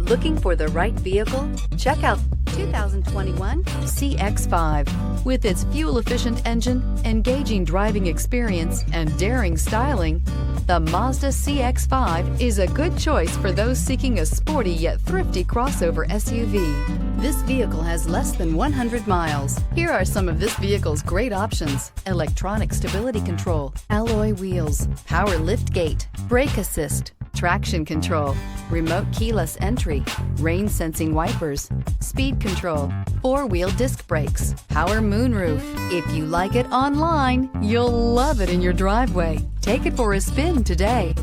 Looking for the right vehicle? Check out 2021 CX-5. With its fuel-efficient engine, engaging driving experience, and daring styling, the Mazda CX-5 is a good choice for those seeking a sporty yet thrifty crossover SUV. This vehicle has less than 100 miles. Here are some of this vehicle's great options: electronic stability control, alloy wheels, power liftgate, brake assist, traction control, remote keyless entry, rain sensing wipers, speed control, four-wheel disc brakes, power moonroof. If you like it online, you'll love it in your driveway. Take it for a spin today.